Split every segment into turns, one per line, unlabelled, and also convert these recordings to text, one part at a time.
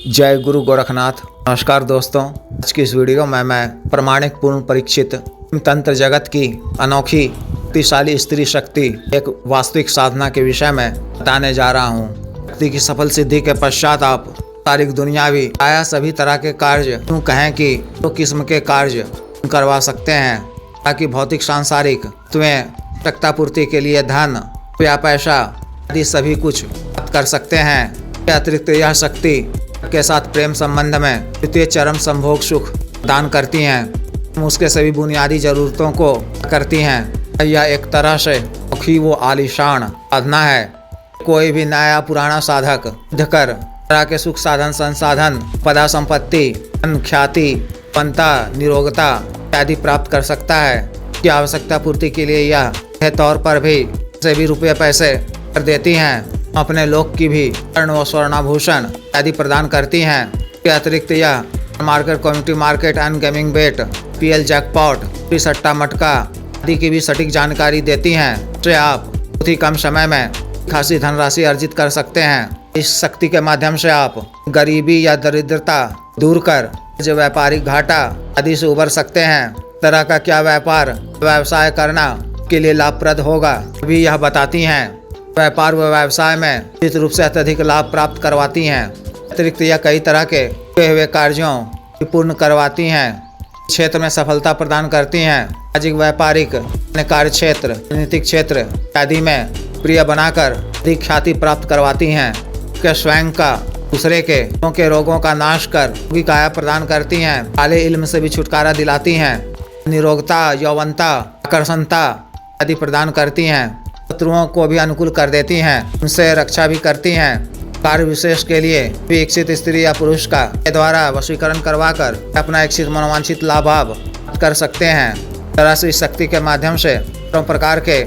जय गुरु गोरखनाथ। नमस्कार दोस्तों, आज की इस वीडियो में मैं प्रमाणिक पूर्ण परीक्षित तंत्र जगत की अनोखी शक्तिशाली स्त्री शक्ति एक वास्तविक साधना के विषय में बताने जा रहा हूँ। शक्ति की सफल सिद्धि के पश्चात आप तारीख दुनियावी आया सभी तरह के कार्य यूँ कहें कि दो किस्म के कार्य करवा सकते हैं, ताकि भौतिक सांसारिक तुम्हें आवश्यकता पूर्ति के लिए धन या पैसा आदि सभी कुछ प्राप्त कर सकते हैं। अतिरिक्त यह शक्ति के साथ प्रेम संबंध में द्वितीय चरम संभोग सुख दान करती हैं, उसके सभी बुनियादी जरूरतों को करती हैं। यह एक तरह से अनोखी वो आलीशान साधना है। कोई भी नया पुराना साधक कर तरह के सुख साधन संसाधन पदा संपत्ति धन ख्याति पंता निरोगता आदि प्राप्त कर सकता है। की आवश्यकता पूर्ति के लिए यह तौर पर भी से भी रुपये पैसे कर देती हैं। अपने लोक की भी स्वर्ण व स्वर्णाभूषण आदि प्रदान करती हैं। के अतिरिक्त यह market community market and gaming bet PL jackpot सट्टा मटका आदि की भी सटीक जानकारी देती हैं, जो आप बहुत ही कम समय में खासी धनराशि अर्जित कर सकते हैं। इस शक्ति के माध्यम से आप गरीबी या दरिद्रता दूर कर जो व्यापारिक घाटा आदि से उबर सकते हैं। तरह का क्या व्यापार व्यवसाय करना के लिए लाभप्रद होगा भी यह बताती हैं। व्यापार व व्यवसाय में निश्चित रूप से अत्यधिक लाभ प्राप्त करवाती हैं। अतिरिक्त यह कई तरह के हुए कार्यों पूर्ण करवाती हैं, क्षेत्र में सफलता प्रदान करती हैं। सामाजिक व्यापारिक कार्य क्षेत्र राजनीतिक क्षेत्र आदि में प्रिय बनाकर अधिक ख्याति प्राप्त करवाती हैं। के स्वयं का दूसरे के रोगों का नाश कर की काया प्रदान करती हैं। काले इल्म से भी छुटकारा दिलाती हैं। निरोगता यौवनता आकर्षणता आदि प्रदान करती हैं। शत्रुओं को भी अनुकूल कर देती हैं, उनसे रक्षा भी करती हैं। कार्य विशेष के लिए भी इच्छित स्त्री या पुरुष का के द्वारा वशीकरण करवाकर अपना इच्छित मनोवांछित लाभ कर सकते हैं। तरह से इस शक्ति के माध्यम से प्रकार के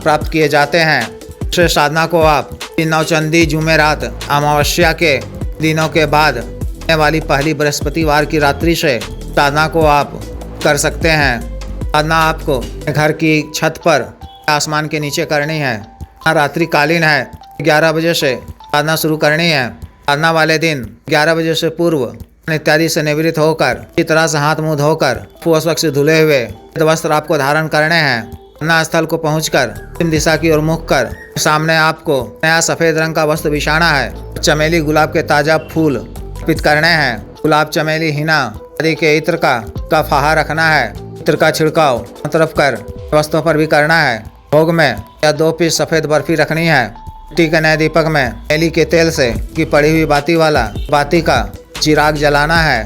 प्राप्त किए जाते हैं। इस साधना को आप नवचंदी जुमेरात अमावस्या के दिनों के बाद आने वाली पहली बृहस्पतिवार की रात्रि से साधना को आप कर सकते हैं। साधना आपको घर की छत पर आसमान के नीचे करनी है। रात्रिकालीन है, 11 बजे से साधना शुरू करनी है। साधना वाले दिन 11 बजे से पूर्व इत्यादि से निवृत्त होकर इस तरह से हाथ मुंह धोकर स्वच्छ धुले हुए वस्त्र आपको धारण करने हैं। साधना स्थल को पहुंचकर पश्चिम दिशा की ओर मुख कर सामने आपको नया सफेद रंग का वस्त्र बिछाना है। चमेली गुलाब के ताजा फूल अर्पित करने हैं। गुलाब चमेली हिना आदि के इत्र का फाहा रखना है। इत्र का छिड़काव तरफ कर वस्तुओं पर भी करना है। भोग में या 2 पीस सफेद बर्फी रखनी है। मिट्टी के नए दीपक में एली के तेल से की पड़ी हुई बाती वाला बाती का चिराग जलाना है।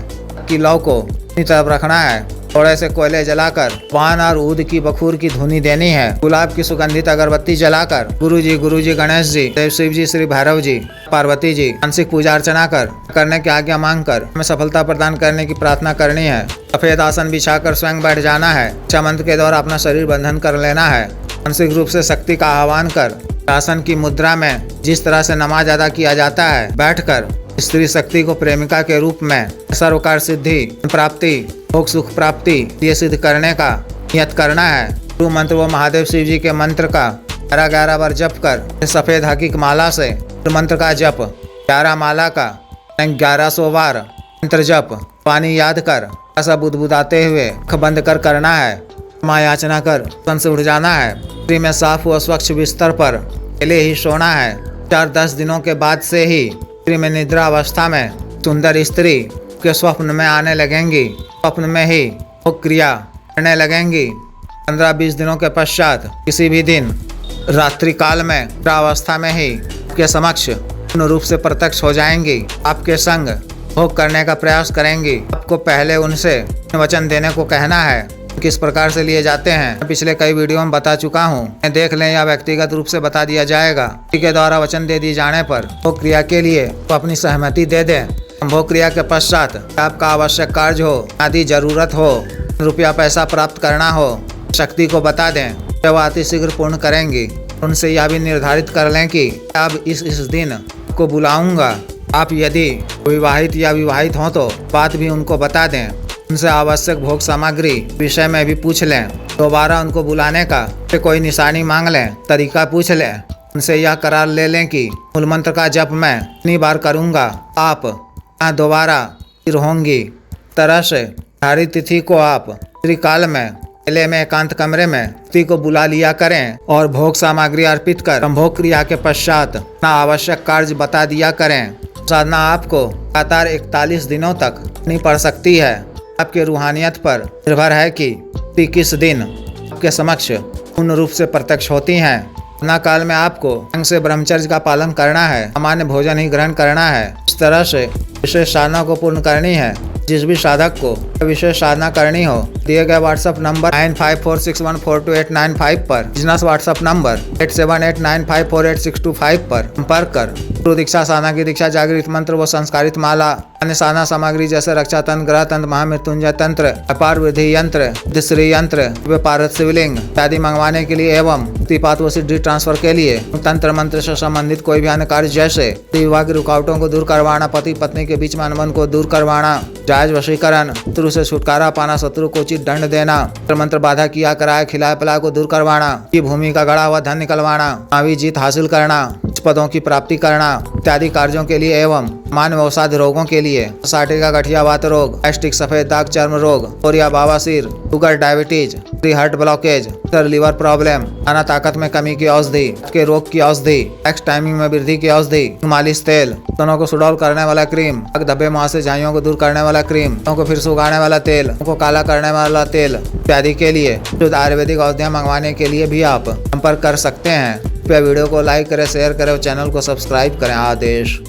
की लौ को अपनी तरफ रखना है। थोड़े से कोयले जलाकर पान और ऊद की बखूर की धुनी देनी है। गुलाब की सुगंधित अगरबत्ती जलाकर गुरु जी गणेश जी देव शिव जी श्री भैरव जी पार्वती जी मानसिक पूजा अर्चना करने की आज्ञा मांगकर हमें सफलता प्रदान करने की प्रार्थना करनी है। सफेद आसन बिछाकर स्वयं बैठ जाना है। इच्छा मंत्र के द्वारा अपना शरीर बंधन कर लेना है। मानसिक रूप से शक्ति का आह्वान कर आसन की मुद्रा में जिस तरह से नमाज अदा किया जाता है बैठकर स्त्री शक्ति को प्रेमिका के रूप में सर्वकार सिद्धि प्राप्ति भोग सुख प्राप्ति ये सिद्ध करने का नियत करना है। गुरु मंत्र व महादेव शिव जी के मंत्र का 11 बार जप कर सफेद हकीक माला से मंत्र का जप 11 माला का 1100 बार मंत्र जप पानी याद कर ऐसा बुदबुदाते हुए आँख बंद कर करना है। माँ याचना कर तन से उठ जाना है। स्त्री में साफ व स्वच्छ बिस्तर पर अकेले ही सोना है। 4-10 दिनों के बाद से ही स्त्री में निद्रा अवस्था में सुंदर स्त्री के स्वप्न में आने लगेंगी। स्वप्न में ही वो क्रिया करने लगेंगी। 15-20 दिनों के पश्चात किसी भी दिन रात्रि काल में अवस्था में ही के समक्ष पूर्ण रूप से प्रत्यक्ष हो जाएंगी। आपके संग भोग करने का प्रयास करेंगी। आपको पहले उनसे वचन देने को कहना है। किस प्रकार से लिए जाते हैं पिछले कई वीडियो में बता चुका हूँ। देख लें या व्यक्तिगत रूप से बता दिया जाएगा। के द्वारा वचन दे दिए जाने पर भोग क्रिया के लिए तो अपनी सहमति दे दें। भोग क्रिया के पश्चात आपका आवश्यक कार्य हो आदि जरूरत हो रुपया पैसा प्राप्त करना हो शक्ति को बता दें, जब अति शीघ्र पूर्ण करेंगी। उनसे यह भी निर्धारित कर लें कि अब इस दिन को बुलाऊंगा। आप यदि विवाहित या विवाहित हों तो बात भी उनको बता दें। उनसे आवश्यक भोग सामग्री विषय में भी पूछ लें। दोबारा उनको बुलाने का कोई निशानी मांग लें, तरीका पूछ लें। उनसे यह करार ले लें कि मूल मंत्र का जप मैं इतनी बार करूंगा, आप यहाँ दोबारा फिर होंगी। तरह से निर्धारित तिथि को आप त्रिकाल में मेले में एकांत कमरे में तिथि को बुला लिया करें और भोग सामग्री अर्पित कर संभोग क्रिया के पश्चात अपना आवश्यक कार्य बता दिया करें। साधना आपको लगातार 41 दिनों तक नहीं पड़ सकती है। आपके रूहानियत पर निर्भर है कि तिथि किस दिन आपके समक्ष पूर्ण रूप से प्रत्यक्ष होती हैं। साधना काल में आपको ढंग से ब्रह्मचर्य का पालन करना है, सामान्य भोजन ही ग्रहण करना है। इस तरह से विशेष साधना को पूर्ण करनी है। जिस भी साधक को विशेष साधना करनी हो दिए गए व्हाट्सएप नंबर 9546142895 पर, बिजनेस व्हाट्सएप नंबर 8789548625 पर संपर्क कर गुरु दीक्षा साधना की दीक्षा, जागृत मंत्र व संस्कारित माला, अन्य साधना सामग्री जैसे रक्षा तंत्र, ग्रह तंत्र, महामृत्युंजय तंत्र, अपार विधि यंत्र, श्री यंत्र, पारद शिवलिंग इत्यादि मंगवाने के लिए एवं मुक्तिपात व सिद्धि ट्रांसफर के लिए तंत्र मंत्र से संबंधित कोई भी अन्य कार्य जैसे विवाह की रुकावटों को दूर करवाना, पति पत्नी के बीच में अनबन को दूर करवाना, जायज वशीकरण, शत्रु से छुटकारा पाना, शत्रु को उचित दंड देना, मंत्र बाधा किया कराए खिलाए पिलाए को दूर करवाना, की भूमि का गड़ा हुआ धन निकलवाना, मावी जीत हासिल करना, उच्च पदों की प्राप्ति करना इत्यादि कार्यों के लिए एवं मान अवसाद रोगों के लिए साठे का गठिया वात रोग, गैस्ट्रिक, सफेद दाग, चर्म रोग, कोरिया, बावासीर, sugar, diabetes, heart blockage, liver problem, खाना ताकत में कमी की औषधि, के रोग की औषधि, एक्स टाइमिंग में वृद्धि की औषधि, मालिश तेल, स्तनों को सुडौल करने वाला क्रीम, धब्बे मुहासे झाइयों को दूर करने वाला क्रीम, को फिर सुखाने वाला तेल, को काला करने वाला तेल इत्यादि के लिए शुद्ध आयुर्वेदिक औषधियाँ मंगवाने के लिए भी आप संपर्क कर सकते हैं। वीडियो को लाइक करें, शेयर करें और चैनल को सब्सक्राइब करें। आदेश।